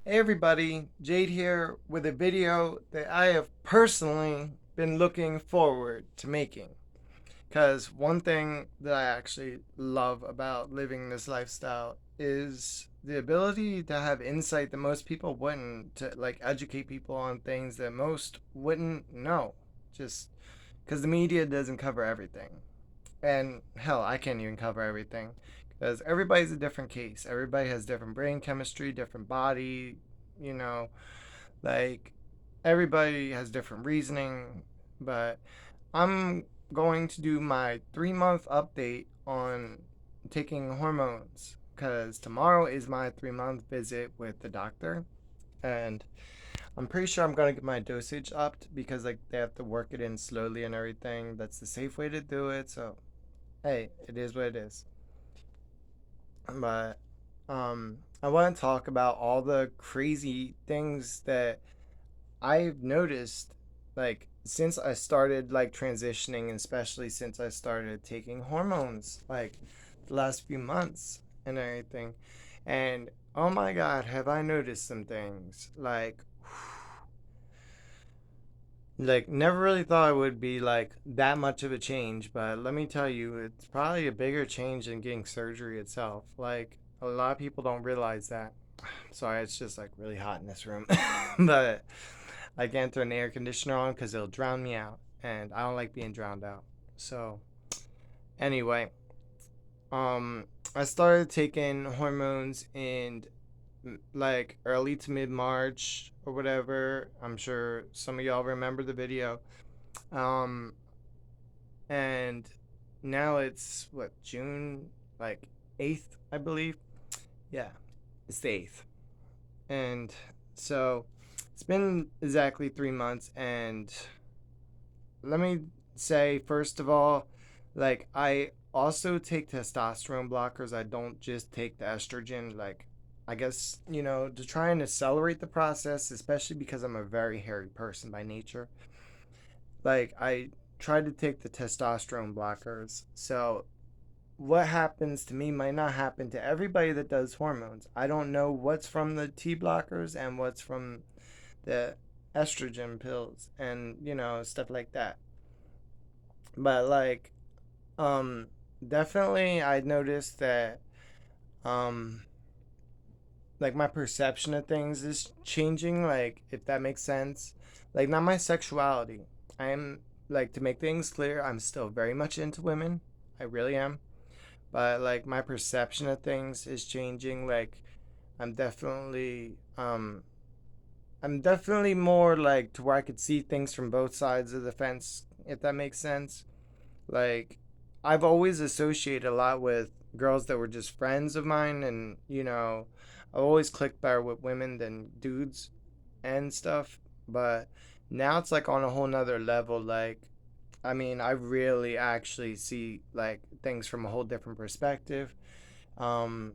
Hey everybody, Jade here with a video that I have personally been looking forward to making. Because one thing that I actually love about living this lifestyle is the ability to have insight that most people wouldn't, to like educate people on things that most wouldn't know. Just because the media doesn't cover everything. And hell, I can't even cover everything because everybody's a different case. Everybody has different brain chemistry, different body, you know, like everybody has different reasoning. But I'm going to do my 3 month update on taking hormones because tomorrow is my 3 month visit with the doctor. And I'm pretty sure I'm gonna get my dosage upped because like they have to work it in slowly and everything. That's the safe way to do it. So hey, it is what it is. But I want to talk about all the crazy things that I've noticed, like since I started like transitioning, and especially since I started taking hormones, like the last few months and everything. And oh my God, have I noticed some things like never really thought it would be like that much of a change, but let me tell you, it's probably a bigger change than getting surgery itself. Like a lot of people don't realize that. Sorry, it's just like really hot in this room. But I can't turn the air conditioner on because it'll drown me out, and I don't like being drowned out. So anyway, um I started taking hormones in like early to mid March or whatever. I'm sure some of y'all remember the video. um and now it's what, June, like 8th, I believe. Yeah, it's the 8th. And so it's been exactly 3 months. And let me say, first of all, like I also take testosterone blockers. I don't just take the estrogen. Like, I guess, to try and accelerate the process, especially because I'm a very hairy person by nature. Like, I try to take the testosterone blockers. So what happens to me might not happen to everybody that does hormones. I don't know what's from the T blockers and what's from the estrogen pills and, stuff like that. But um definitely I noticed that um like my perception of things is changing, like if that makes sense. Like not my sexuality. I am, like, to make things clear, I'm still very much into women. I really am. But like my perception of things is changing. Like I'm definitely um I'm definitely more like to where I could see things from both sides of the fence, if that makes sense. Like I've always associated a lot with girls that were just friends of mine, and I always clicked better with women than dudes and stuff. But now it's like on a whole nother level. Like, I mean, I really actually see like things from a whole different perspective. Um,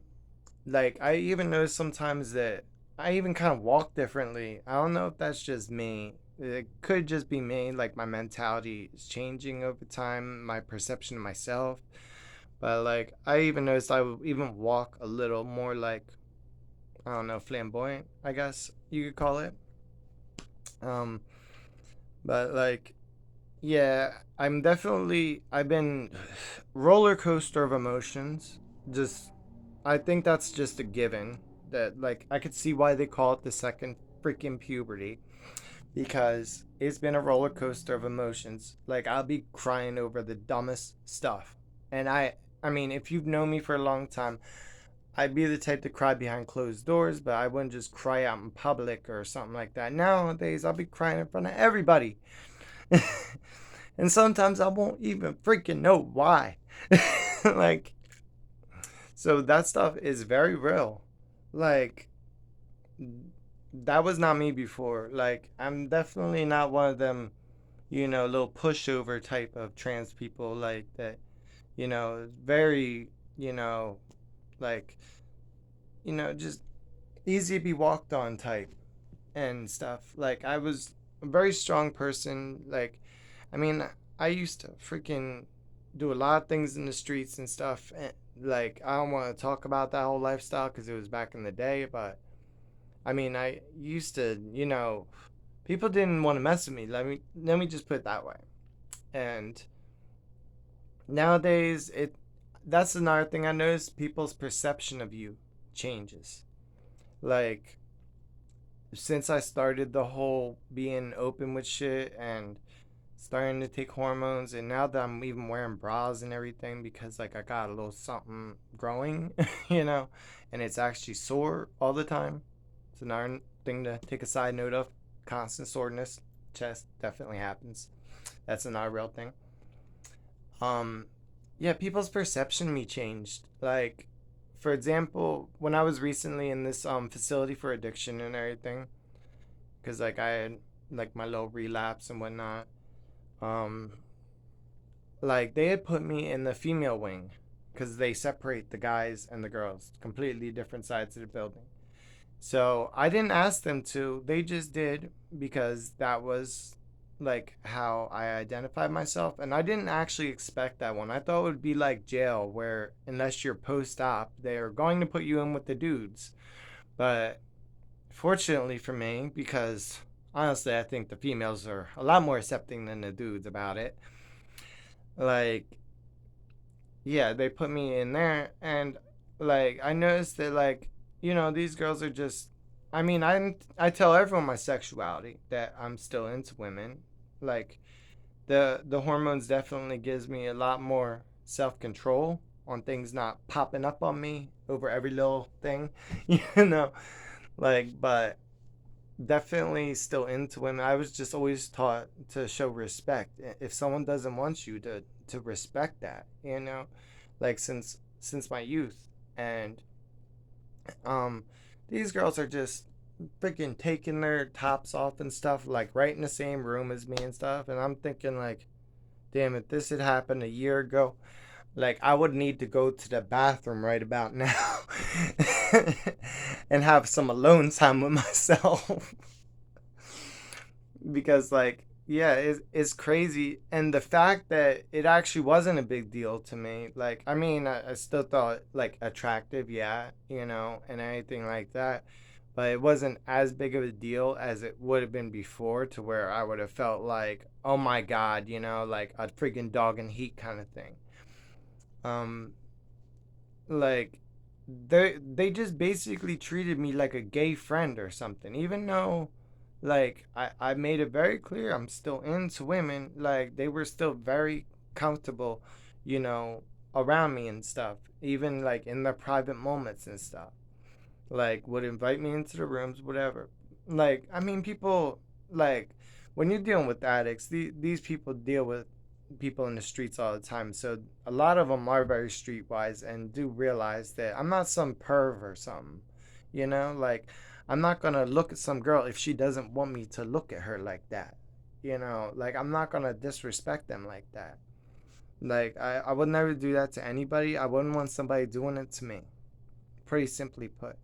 like I even notice sometimes that I even kind of walk differently. I don't know if that's just me. It could just be me. Like my mentality is changing over time, my perception of myself. But like I even noticed I would even walk a little more like, I don't know, flamboyant, I guess you could call it. Um, but like, yeah, I've been roller coaster of emotions. Just I think that's just a given. That, like, I could see why they call it the second freaking puberty, because it's been a roller coaster of emotions. Like I'll be crying over the dumbest stuff. And I mean, if you've known me for a long time, I'd be the type to cry behind closed doors, but I wouldn't just cry out in public or something like that. Nowadays, I'll be crying in front of everybody. And sometimes I won't even freaking know why. Like, so that stuff is very real. Like, that was not me before. Like, I'm definitely not one of them, little pushover type of trans people, like that, very, you know, like, just easy to be walked on type and stuff. Like, I was a very strong person. Like, I mean, I used to freaking do a lot of things in the streets and stuff. And, like, I don't want to talk about that whole lifestyle because it was back in the day, but I mean, I used to, people didn't want to mess with me. Let me just put it that way. And nowadays, it that's another thing I noticed. People's perception of you changes. Like, since I started the whole being open with shit and starting to take hormones, and now that I'm even wearing bras and everything because like I got a little something growing, you know, and it's actually sore all the time. It's another thing to take a side note of. Constant soreness, chest definitely happens. That's another real thing. Um, yeah, people's perception of me changed. Like, for example, when I was recently in this facility for addiction and everything, because like I had like my little relapse and whatnot. Um, like they had put me in the female wing because they separate the guys and the girls, completely different sides of the building. So I didn't ask them to; they just did because that was like how I identified myself, and I didn't actually expect that one. I thought it would be like jail, where unless you're post-op, they're going to put you in with the dudes. But fortunately for me, because honestly, I think the females are a lot more accepting than the dudes about it. Like, yeah, they put me in there, and like I noticed that these girls are just. I mean, I tell everyone my sexuality that I'm still into women. Like the hormones definitely gives me a lot more self control on things not popping up on me over every little thing, you know. But definitely still into women. I was just always taught to show respect. If someone doesn't want you to respect that, like since my youth. And um these girls are just freaking taking their tops off and stuff like right in the same room as me and stuff, and I'm thinking like, damn, if this had happened a year ago, like I would need to go to the bathroom right about now and have some alone time with myself. Because like, yeah, it's crazy. And the fact that it actually wasn't a big deal to me, like, I mean, I still thought like attractive, yeah, and anything like that, but it wasn't as big of a deal as it would have been before, to where I would have felt like, oh my god, like a freaking dog in heat kind of thing. um like they just basically treated me like a gay friend or something, even though like I made it very clear I'm still into women. Like they were still very comfortable, you know around me and stuff, even like in their private moments and stuff, like would invite me into the rooms, whatever. Like, I mean, people, like, when you're dealing with addicts, these people deal with people in the streets all the time, so a lot of them are very streetwise and do realize that I'm not some perv or something, like I'm not gonna look at some girl if she doesn't want me to look at her like that, like I'm not gonna disrespect them like that. Like I would never do that to anybody. I wouldn't want somebody doing it to me, pretty simply put.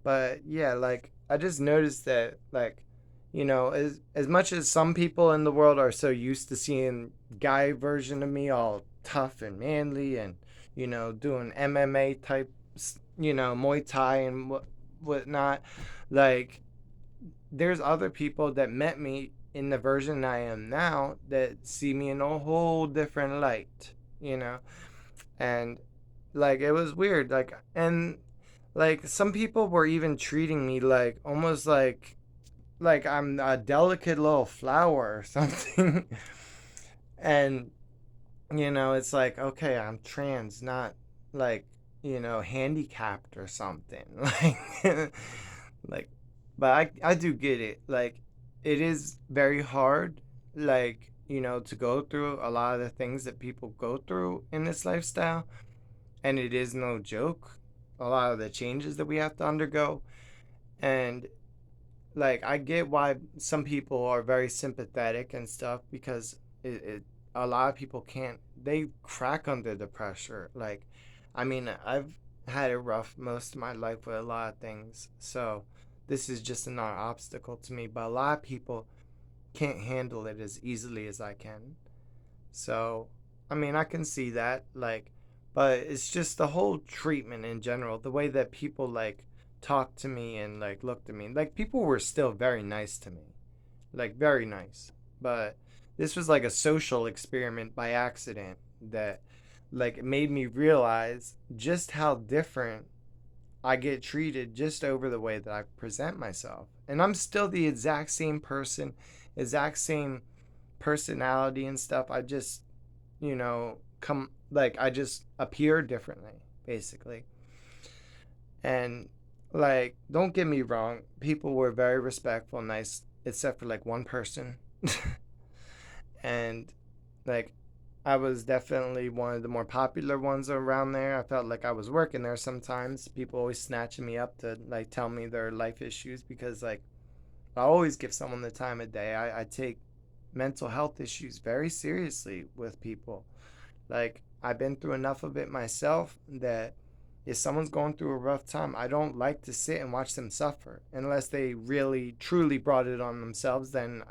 But yeah, like I just noticed that, like, as much as some people in the world are so used to seeing guy version of me all tough and manly and doing MMA type, Muay Thai and whatnot, like there's other people that met me in the version I am now that see me in a whole different light, you know, and like it was weird, like some people were even treating me like almost like I'm a delicate little flower or something. And it's like, okay, I'm trans, not like, handicapped or something. Like but I do get it. Like it is very hard, like, to go through a lot of the things that people go through in this lifestyle, and it is no joke, a lot of the changes that we have to undergo. And like I get why some people are very sympathetic and stuff, because a lot of people can't, they crack under the pressure. Like, I mean, I've had it rough most of my life with a lot of things, so this is just another obstacle to me, but a lot of people can't handle it as easily as I can. So, I mean, I can see that, like, but it's just the whole treatment in general, the way that people like talked to me and like looked at me. Like people were still very nice to me, like very nice. But this was like a social experiment by accident that like made me realize just how different I get treated just over the way that I present myself. And I'm still the exact same person, exact same personality and stuff. I just, come like I just appear differently, basically. And like, don't get me wrong, people were very respectful, nice, except for like one person. And like, I was definitely one of the more popular ones around there. I felt like I was working there sometimes. People always snatching me up to like tell me their life issues because like I always give someone the time of day. I take mental health issues very seriously with people. Like I've been through enough of it myself that if someone's going through a rough time, I don't like to sit and watch them suffer unless they really truly brought it on themselves. Then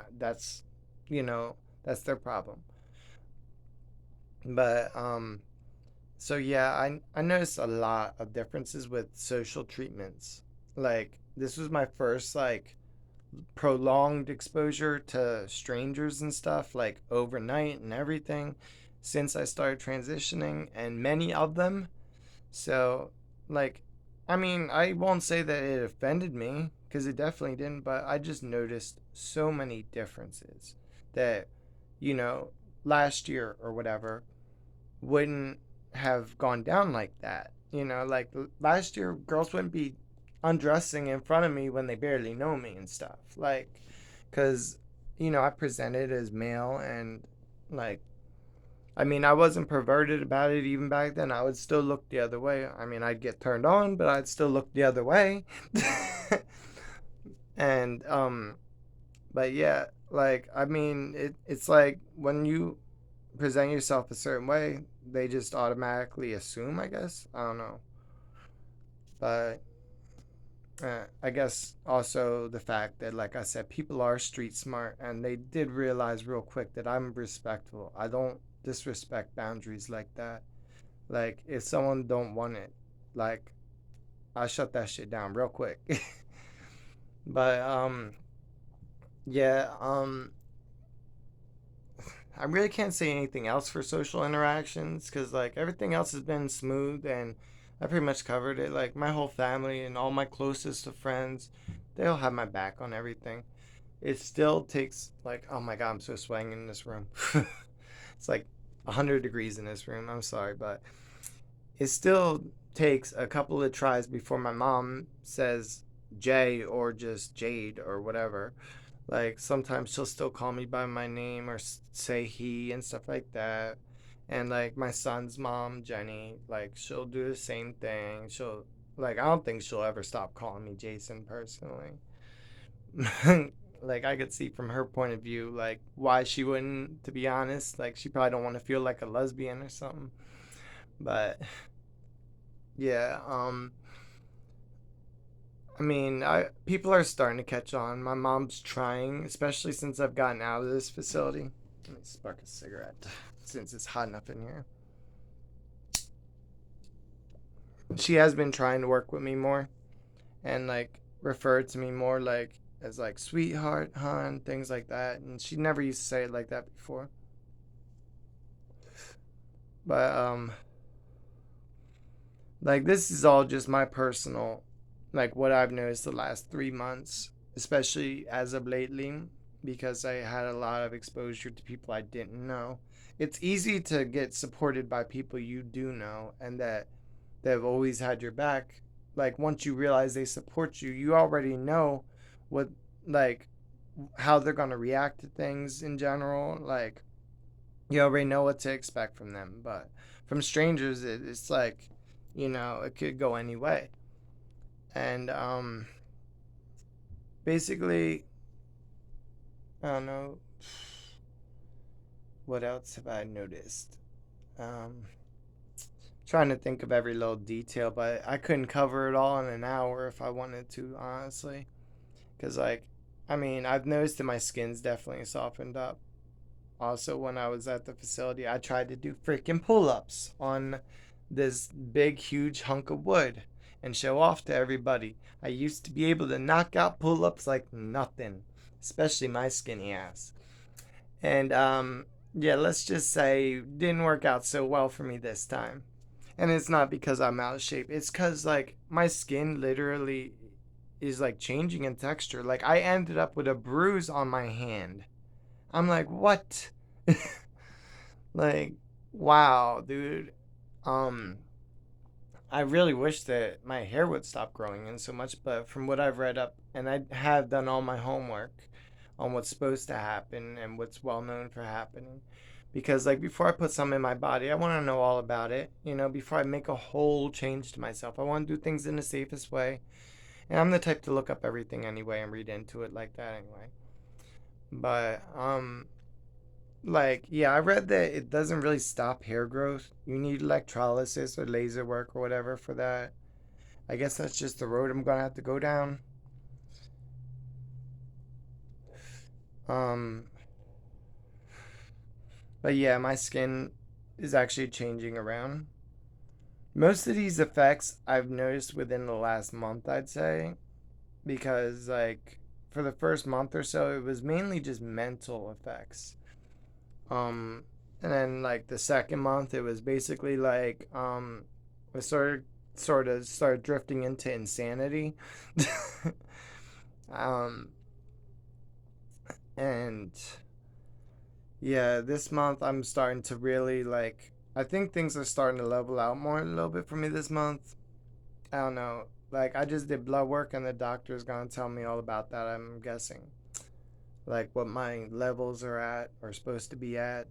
you know, that's their problem. But so yeah, I noticed a lot of differences with social treatments. Like this was my first like prolonged exposure to strangers and stuff like overnight and everything since I started transitioning and many of them. So like I mean, I won't say that it offended me because it definitely didn't, but I just noticed so many differences that you know, last year or whatever wouldn't have gone down like that. Like last year, girls wouldn't be undressing in front of me when they barely know me and stuff. Like, because, I presented as male and, like, I mean, I wasn't perverted about it even back then. I would still look the other way. I mean, I'd get turned on, but I'd still look the other way. and, but yeah, like, I mean, it's like when you present yourself a certain way, they just automatically assume, I guess. I don't know. But I guess also the fact that, like I said, people are street smart and they did realize real quick that I'm respectful. I don't disrespect boundaries like that. Like, if someone don't want it, like, I shut that shit down real quick. but, yeah, I really can't say anything else for social interactions because like everything else has been smooth and I pretty much covered it. Like my whole family and all my closest of friends, they all have my back on everything. It still takes like, oh my god, I'm so sweating in this room. It's like 100 degrees in this room. I'm sorry, but it still takes a couple of tries before my mom says Jay or just Jade or whatever. Like sometimes she'll still call me by my name or say he and stuff like that. And like my son's mom, Jenny, like she'll do the same thing. She'll like I don't think she'll ever stop calling me Jason personally. Like I could see from her point of view like why she wouldn't, to be honest. Like she probably don't want to feel like a lesbian or something. But yeah, I mean, I people are starting to catch on. My mom's trying, especially since I've gotten out of this facility. Let me spark a cigarette since it's hot enough in here. She has been trying to work with me more and like refer to me more like as like sweetheart, hon, things like that. And she never used to say it like that before. But like this is all just my personal like what I've noticed the last 3 months, especially as of lately, because I had a lot of exposure to people I didn't know. It's easy to get supported by people you do know and that they've always had your back. Like once you realize they support you, you already know what like how they're gonna react to things in general. Like you already know what to expect from them. But from strangers, it's like it could go any way. And basically, I don't know what else have I noticed. Um, Trying to think of every little detail, but I couldn't cover it all in an hour if I wanted to, honestly. Because, like, I mean, I've noticed that my skin's definitely softened up. Also, when I was at the facility, I tried to do freaking pull ups on this big, huge hunk of wood. and show off to everybody. I used to be able to knock out pull-ups like nothing, especially my skinny ass. And yeah, let's just say it didn't work out so well for me this time. And it's not because I'm out of shape. It's cuz like my skin literally is like changing in texture. Like I ended up with a bruise on my hand. I'm like, "What?" Like, wow, dude. Um I really wish that my hair would stop growing in so much, but from what I've read up, and I have done all my homework on what's supposed to happen and what's well known for happening. Because, like, before I put something in my body, I want to know all about it. Before I make a whole change to myself, I want to do things in the safest way. And I'm the type to look up everything anyway and read into it like that anyway. But, like, yeah, I read that it doesn't really stop hair growth. You need electrolysis or laser work or whatever for that. I guess that's just the road I'm gonna have to go down. Um, but yeah, my skin is actually changing around. Most of these effects I've noticed within the last month, I'd say, because like for the first month or so, it was mainly just mental effects. Um, and then like the second month, it was basically like I sort of started drifting into insanity. um, and yeah, this month I'm starting to really like. I think things are starting to level out more a little bit for me this month. I don't know. Like, I just did blood work, and the doctor's gonna tell me all about that, I'm guessing. Like, what my levels are at or supposed to be at.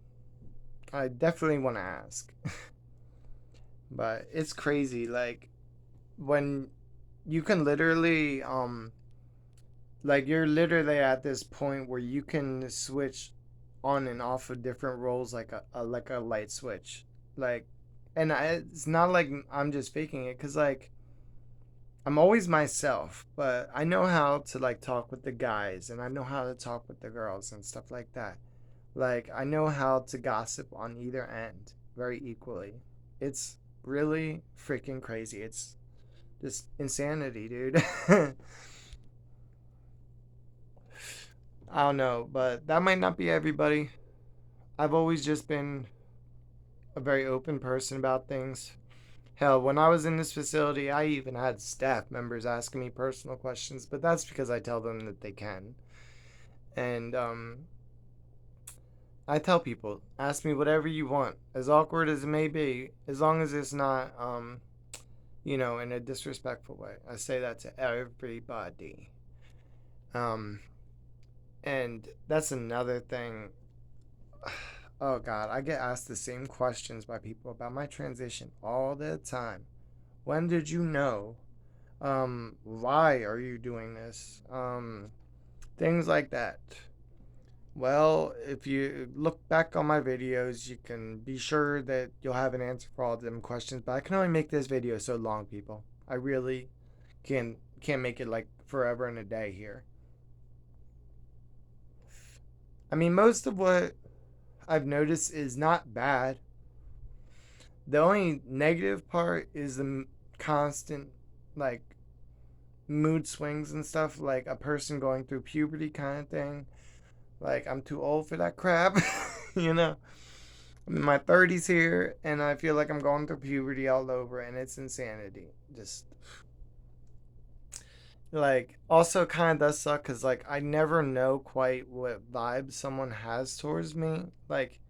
I definitely want to ask. But it's crazy. Like, when you can literally, like, you're literally at this point where you can switch on and off of different roles like a light switch. Like, and it's not like I'm just faking it, because, like, I'm always myself, but I know how to like talk with the guys and I know how to talk with the girls and stuff like that. Like I know how to gossip on either end very equally. It's really freaking crazy. It's just insanity, dude. I don't know, but that might not be everybody. I've always just been a very open person about things. Hell, when I was in this facility, I even had staff members asking me personal questions, but that's because I tell them that they can. And I tell people, ask me whatever you want, as awkward as it may be, as long as it's not, in a disrespectful way. I say that to everybody. Um, and that's another thing. Oh God, I get asked the same questions by people about my transition all the time. When did you know? Why are you doing this? Things like that. Well, if you look back on my videos, you can be sure that you'll have an answer for all of them questions. But I can only make this video so long, people. I really can't make it like forever and a day here. I mean, most of what I've noticed is not bad. The only negative part is the constant like mood swings and stuff, like a person going through puberty kind of thing. Like I'm too old for that crap, you know. I'm in my 30s here, and I feel like I'm going through puberty all over, and it's insanity. Just like also kind of does suck because like I never know quite what vibe someone has towards me. Like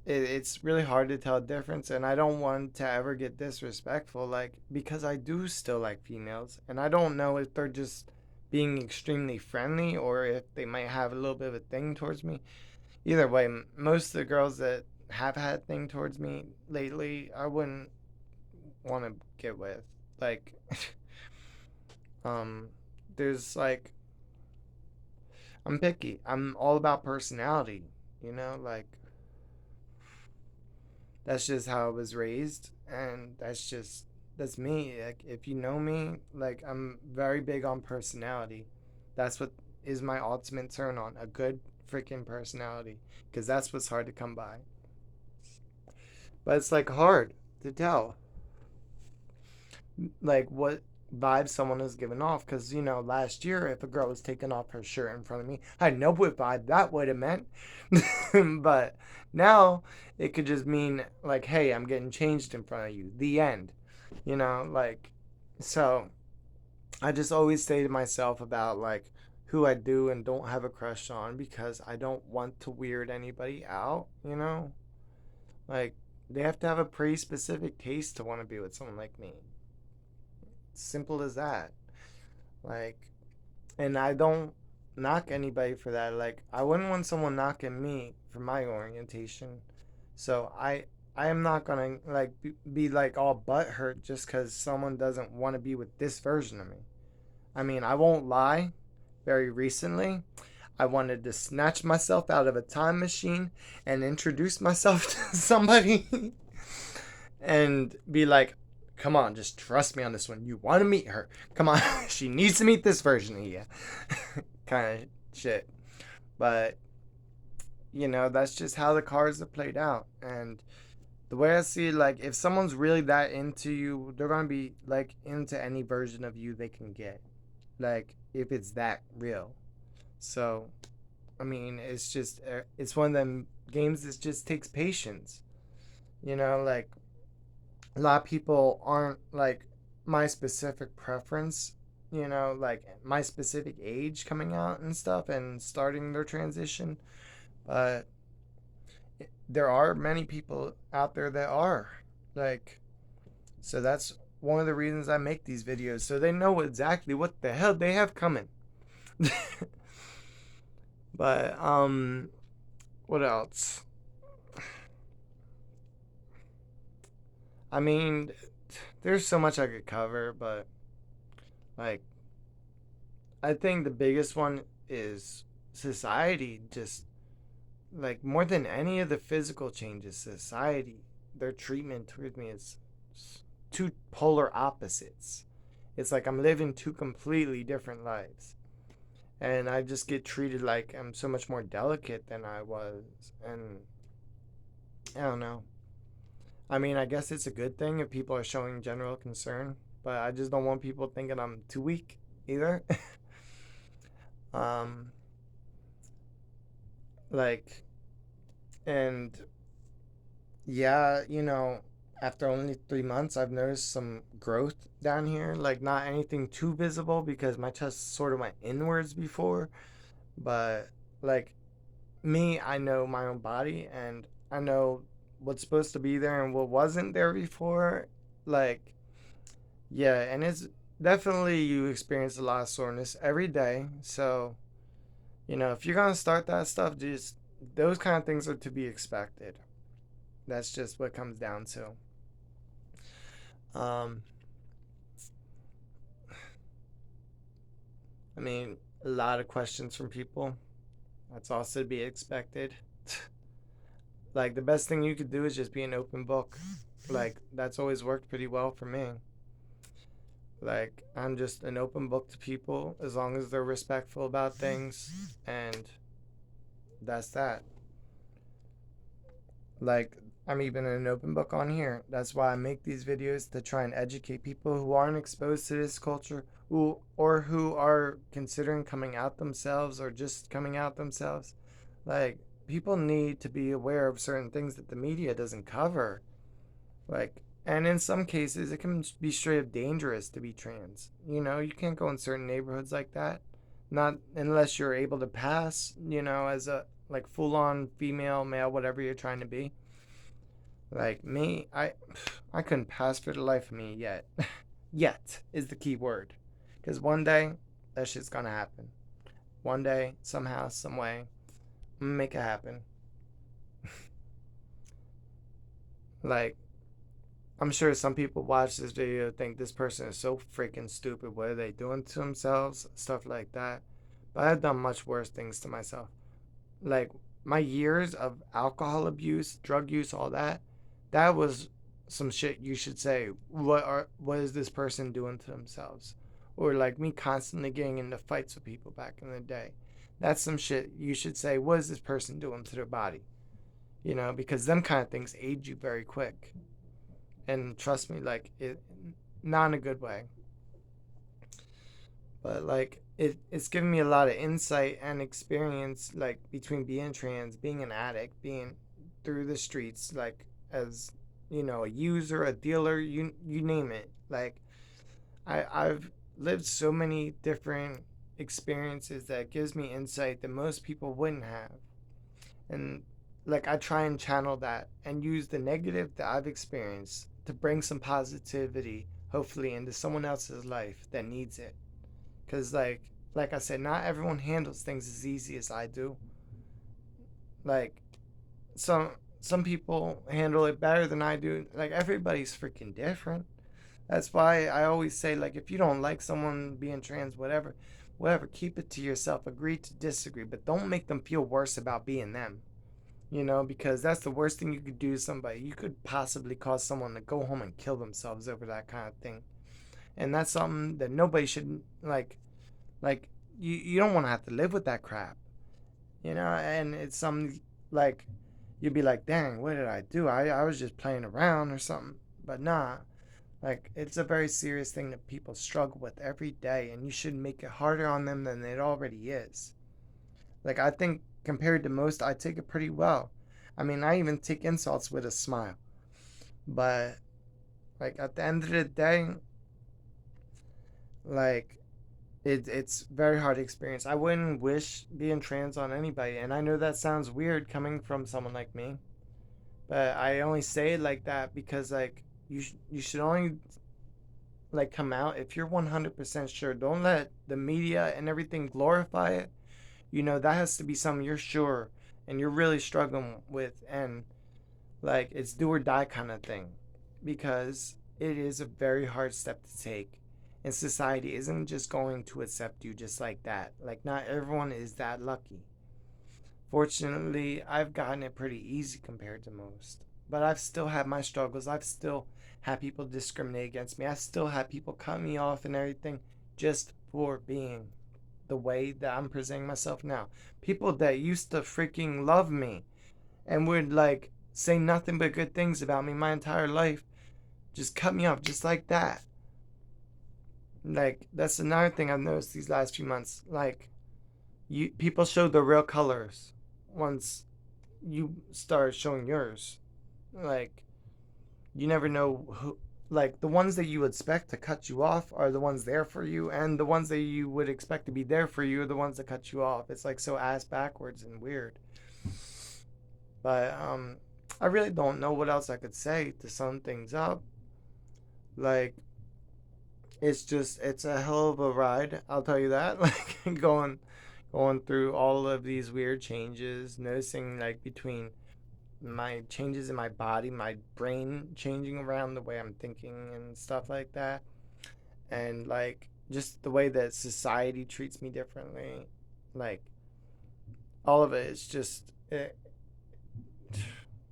it's really hard to tell a difference, and I don't want to ever get disrespectful, like because I do still like females, and I don't know if they're just being extremely friendly or if they might have a little bit of a thing towards me. Either way, most of the girls that have had a thing towards me lately, I wouldn't want to get with. Like, um, there's like, I'm picky. I'm all about personality, like, that's just how I was raised, and that's me. Like, if you know me, like, I'm very big on personality. That's what is my ultimate turn on, a good freaking personality, because that's what's hard to come by. But it's like hard to tell. like what vibe someone is giving off. Because, last year, if a girl was taking off her shirt in front of me, I know what vibe that would have meant. But now it could just mean, like, hey, I'm getting changed in front of you. The end. Like, so I just always say to myself about, like, who I do and don't have a crush on because I don't want to weird anybody out. Like, they have to have a pretty specific taste to want to be with someone like me. Simple as that. Like, and I don't knock anybody for that. Like, I wouldn't want someone knocking me for my orientation. So I am not gonna like be like all butthurt just because someone doesn't want to be with this version of me. I mean, I won't lie. Very recently, I wanted to snatch myself out of a time machine and introduce myself to somebody and be like, come on, just trust me on this one. You want to meet her. Come on. She needs to meet this version of you. Kind of shit. But, that's just how the cards are played out. And the way I see it, like, if someone's really that into you, they're going to be, like, into any version of you they can get. Like, if it's that real. So, I mean, it's one of them games that just takes patience. Like, a lot of people aren't like my specific preference, like my specific age coming out and stuff and starting their transition. But there are many people out there that are. Like, so that's one of the reasons I make these videos so they know exactly what the hell they have coming. But, what else? I mean, there's so much I could cover, but like, I think the biggest one is society. Just like more than any of the physical changes, society, their treatment towards me is two polar opposites. It's like I'm living two completely different lives. And I just get treated like I'm so much more delicate than I was. And I don't know. I mean, I guess it's a good thing if people are showing general concern, but I just don't want people thinking I'm too weak either. um, like, and yeah, after only 3 months, I've noticed some growth down here. Like, not anything too visible because my chest sort of went inwards before, but like me, I know my own body and I know what's supposed to be there and what wasn't there before. Like, yeah, and it's definitely you experience a lot of soreness every day. So, if you're gonna start that stuff, just those kind of things are to be expected. That's just what it comes down to. Um, I mean, a lot of questions from people. That's also to be expected. Like, the best thing you could do is just be an open book. Like, that's always worked pretty well for me. Like, I'm just an open book to people as long as they're respectful about things, and that's that. Like, I'm even an open book on here. That's why I make these videos to try and educate people who aren't exposed to this culture, who are considering coming out themselves or just coming out themselves. Like, people need to be aware of certain things that the media doesn't cover. Like, and in some cases, it can be straight up dangerous to be trans. You can't go in certain neighborhoods like that. Not unless you're able to pass, as a like full on female, male, whatever you're trying to be. Like me, I couldn't pass for the life of me yet. Yet is the key word. Because one day, that shit's gonna happen. One day, somehow, some way, I'm gonna make it happen. Like, I'm sure some people watch this video think this person is so freaking stupid. What are they doing to themselves? Stuff like that. But I've done much worse things to myself. Like, my years of alcohol abuse, drug use, all that, that was some shit you should say. What is this person doing to themselves? Or like me constantly getting into fights with people back in the day. That's some shit you should say. What is this person doing to their body? Because them kind of things age you very quick. And trust me, like, not in a good way. But like it's given me a lot of insight and experience, like between being trans, being an addict, being through the streets, like as a user, a dealer, you name it. Like I've lived so many different experiences that gives me insight that most people wouldn't have. And like I try and channel that and use the negative that I've experienced to bring some positivity, hopefully, into someone else's life that needs it. Cause like I said, not everyone handles things as easy as I do. Like some some people handle it better than I do. Like everybody's freaking different. That's why I always say, like, if you don't like someone being trans, whatever, keep it to yourself. Agree to disagree, but don't make them feel worse about being them. Because that's the worst thing you could do to somebody. You could possibly cause someone to go home and kill themselves over that kind of thing. And that's something that nobody should like you don't want to have to live with that crap. And it's something like you'd be like, dang, what did I do? I was just playing around or something. But nah, like it's a very serious thing that people struggle with every day, and you shouldn't make it harder on them than it already is. Like I think compared to most, I take it pretty well. I mean, I even take insults with a smile. But like at the end of the day, like it's very hard to experience. I wouldn't wish being trans on anybody, and I know that sounds weird coming from someone like me, but I only say it like that because like you should only like come out if you're 100% sure. Don't let the media and everything glorify it. That has to be something you're sure and you're really struggling with, and like it's do or die kind of thing, because it is a very hard step to take, and society isn't just going to accept you just like that. Like not everyone is that lucky. Fortunately, I've gotten it pretty easy compared to most, but I've still had my struggles. I've still had people discriminate against me. I still had people cut me off and everything just for being the way that I'm presenting myself now. People that used to freaking love me and would like say nothing but good things about me my entire life just cut me off just like that. Like that's another thing I've noticed these last few months. Like you people show their real colors once you start showing yours. Like you never know who, like the ones that you expect to cut you off are the ones there for you, and the ones that you would expect to be there for you are the ones that cut you off. It's like so ass backwards and weird. But I really don't know what else I could say to sum things up. Like it's a hell of a ride, I'll tell you that. Like going through all of these weird changes, noticing like between my changes in my body, my brain changing around the way I'm thinking and stuff like that, and like just the way that society treats me differently. Like all of it is just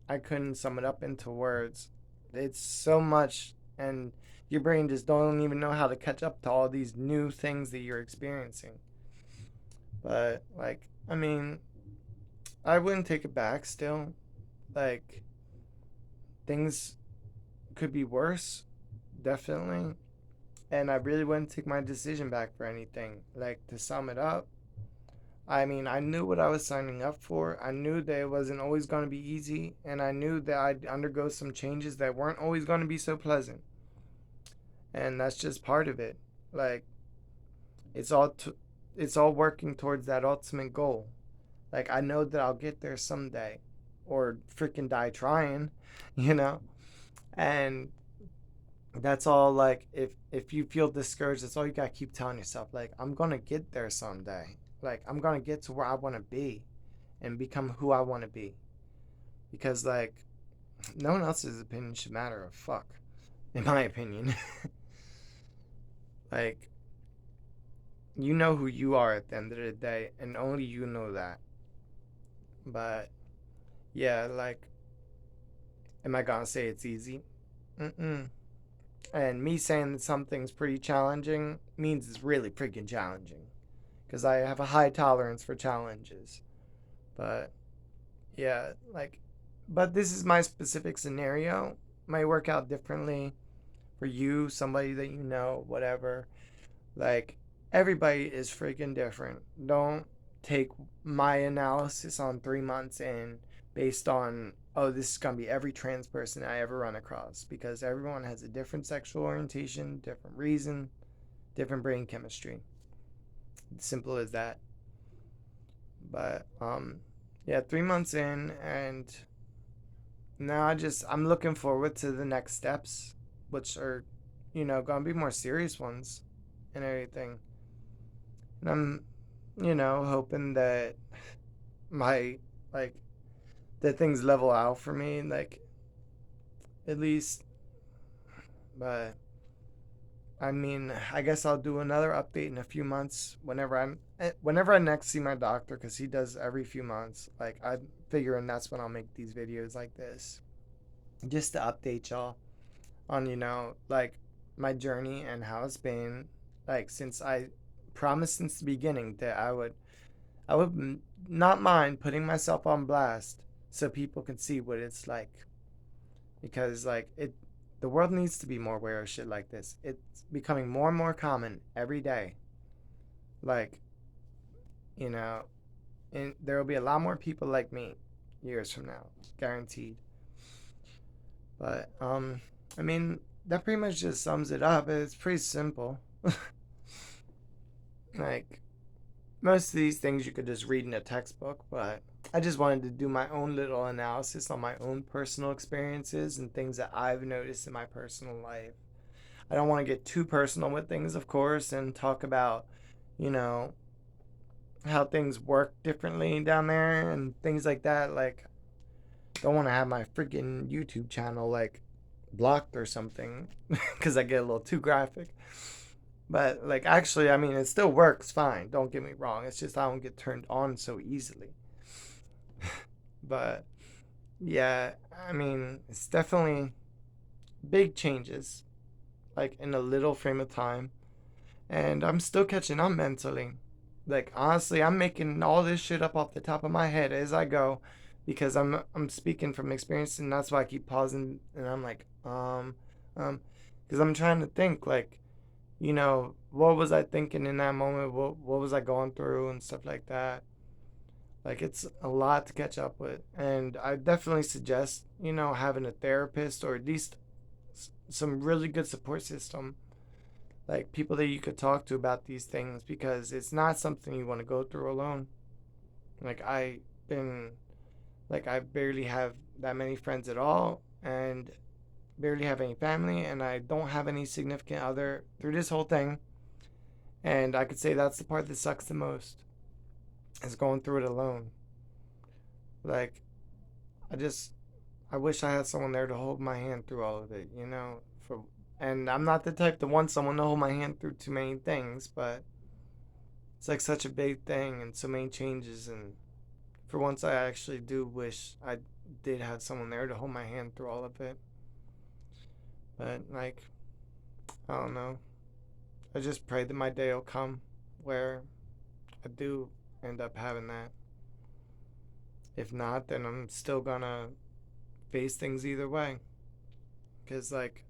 I couldn't sum it up into words. It's so much, and your brain just don't even know how to catch up to all these new things that you're experiencing. But like, I mean, I wouldn't take it back still. Like things could be worse, definitely. And I really wouldn't take my decision back for anything. Like to sum it up, I mean, I knew what I was signing up for. I knew that it wasn't always going to be easy, and I knew that I'd undergo some changes that weren't always going to be so pleasant. And that's just part of it. Like it's all it's all working towards that ultimate goal. Like I know that I'll get there someday, or freaking die trying, you know. And that's all. Like if you feel discouraged, that's all you gotta keep telling yourself. Like I'm gonna get there someday. Like I'm gonna get to where I want to be, and become who I want to be. Because like no one else's opinion should matter a fuck, in my opinion. Like you know who you are at the end of the day, and only you know that. But yeah, like, am I gonna say it's easy? Mm-mm. And me saying that something's pretty challenging means it's really freaking challenging. Because I have a high tolerance for challenges. But yeah, like, but this is my specific scenario. Might work out differently for you, somebody that you know, whatever. Like, everybody is freaking different. Don't take my analysis on 3 months in based on, oh, this is going to be every trans person I ever run across, because everyone has a different sexual orientation, different reason, different brain chemistry. Simple as that. But, yeah, 3 months in, and now I'm looking forward to the next steps, which are, gonna be more serious ones and everything. And I'm, hoping that my, like, that things level out for me, like, at least. But, I mean, I guess I'll do another update in a few months whenever I next see my doctor, because he does every few months. Like, I'm figuring that's when I'll make these videos like this, just to update y'all on, like, my journey and how it's been, like, since I promised since the beginning that I would not mind putting myself on blast so people can see what it's like, because, like, the world needs to be more aware of shit like this. It's becoming more and more common every day. Like, you know and there will be a lot more people like me years from now, guaranteed. But, I mean, that pretty much just sums it up. It's pretty simple. Like, most of these things you could just read in a textbook, but I just wanted to do my own little analysis on my own personal experiences and things that I've noticed in my personal life. I don't want to get too personal with things, of course, and talk about, you know, how things work differently down there and things like that. Like, don't want to have my freaking YouTube channel, like, blocked or something because I get a little too graphic. But, like, actually, I mean, it still works fine. Don't get me wrong. It's just I don't get turned on so easily. But, yeah, I mean, it's definitely big changes, like, in a little frame of time. And I'm still catching up mentally. Like, honestly, I'm making all this shit up off the top of my head as I go, because I'm speaking from experience, and that's why I keep pausing, and I'm like, because I'm trying to think, like, what was I thinking in that moment? What was I going through and stuff like that? Like, it's a lot to catch up with, and I definitely suggest, having a therapist, or at least some really good support system, like people that you could talk to about these things, because it's not something you want to go through alone. Like, been I barely have that many friends at all, and barely have any family, and I don't have any significant other through this whole thing. And I could say that's the part that sucks the most, is going through it alone. Like, I just I wish I had someone there to hold my hand through all of it, For and I'm not the type to want someone to hold my hand through too many things, but it's like such a big thing and so many changes, and for once I actually do wish I did have someone there to hold my hand through all of it. But, like, I don't know. I just pray that my day will come where I do end up having that. If not, then I'm still gonna face things either way. Because, like,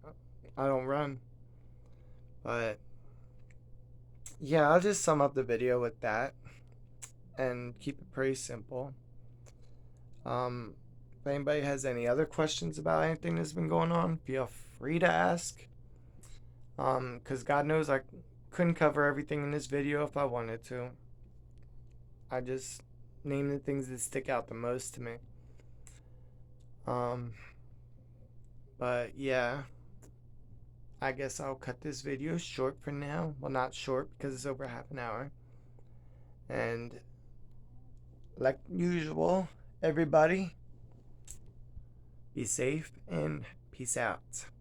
I don't run. But, yeah, I'll just sum up the video with that and keep it pretty simple. If anybody has any other questions about anything that's been going on, feel free to ask. Because God knows I couldn't cover everything in this video if I wanted to. I just named the things that stick out the most to me. Um, but yeah, I guess I'll cut this video short for now. Well, not short because it's over half an hour. And like usual, everybody, be safe and peace out.